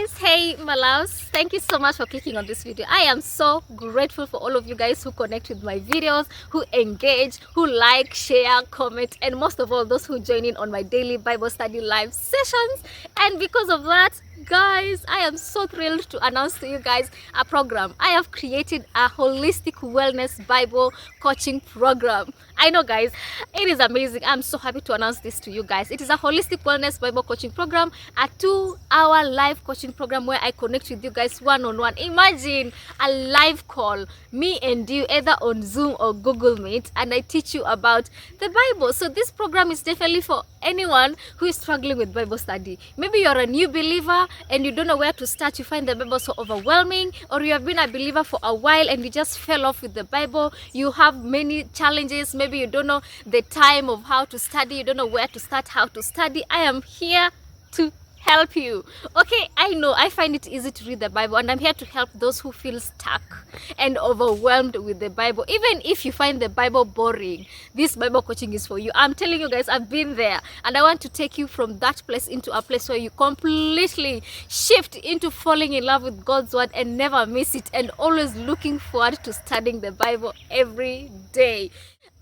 guys, hey my loves, thank you so much for clicking on this video. I am so grateful for all of you guys who connect with my videos, who engage, who like, share, comment, and most of all those who join in on my daily Bible study live sessions. And because of that, guys, I am so thrilled to announce to you guys a program. I have created a holistic wellness Bible coaching program. I know, guys, it is amazing. I'm so happy to announce this to you guys. It is a holistic wellness Bible coaching program, a 2-hour live coaching program where I connect with you guys one-on-one. Imagine a live call, me and you, either on Zoom or Google Meet, and I teach you about the Bible. So this program is definitely for anyone who is struggling with Bible study. Maybe you're a new believer and you don't know where to start. You find the Bible so overwhelming, or you have been a believer for a while and you just fell off with the Bible. You have many challenges. Maybe you don't know the time of how to study. You don't know where to start, how to study. I am here to help you. Okay, I know I find it easy to read the Bible, and I'm here to help those who feel stuck and overwhelmed with the Bible. Even if you find the Bible boring, this Bible coaching is for you. I'm telling you guys, I've been there, and I want to take you from that place into a place where you completely shift into falling in love with God's word and never miss it, and always looking forward to studying the Bible every day.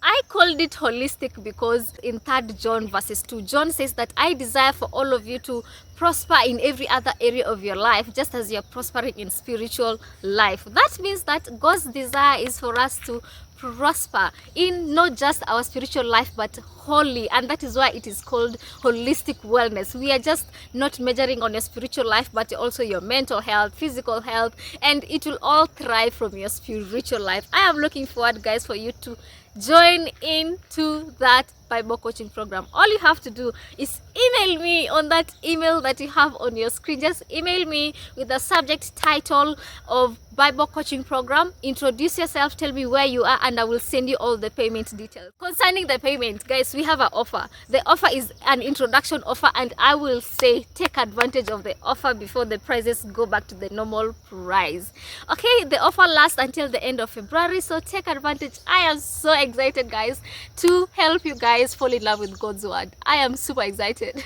I called it holistic because in 3 John verses 2, John says that I desire for all of you to prosper in every other area of your life, just as you're prospering in spiritual life. That means that God's desire is for us to prosper in not just our spiritual life but wholly, and that is why it is called holistic wellness. We are just not measuring on your spiritual life but also your mental health, physical health, and it will all thrive from your spiritual life. I am looking forward, guys, for you to join into that Bible coaching program. All you have to do is email me on that email that you have on your screen. Just email me with the subject title of Bible coaching program. Introduce yourself, tell me where you are, and I will send you all the payment details. Concerning the payment, guys, we have an offer. The offer is an introduction offer, and I will say take advantage of the offer before the prices go back to the normal price. Okay, the offer lasts until the end of February, so take advantage. I am so excited, guys, to help you guys fall in love with God's word. I am super excited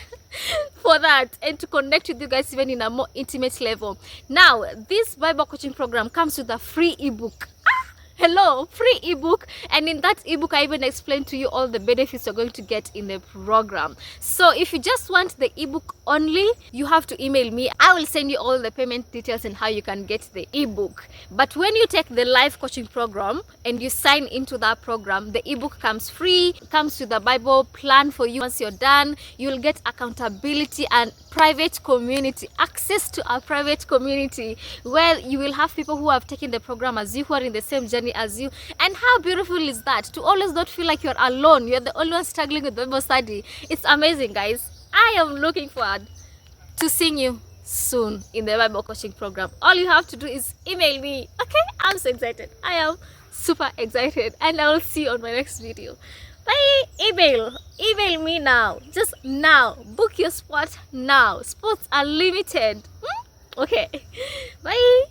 for that, and to connect with you guys even in a more intimate level. Now, this Bible coaching program comes with a free ebook. Hello, free ebook, and in that ebook I even explain to you all the benefits you're going to get in the program. So if you just want the ebook only, you have to email me. I will send you all the payment details and how you can get the ebook. But when you take the live coaching program and you sign into that program, the ebook comes free, comes with the Bible plan for you. Once you're done, you'll get accountability and private community, access to our private community where you will have people who have taken the program as you, who are in the same journey as you. And how beautiful is that, to always not feel like you're alone, you're the only one struggling with Bible study. It's amazing, guys. I am looking forward to seeing you soon in the Bible coaching program. All you have to do is email me. Okay, I'm so excited. I am super excited, and I will see you on my next video. Bye. Email me now, just now. Book your spot now. Spots are limited. Okay, bye.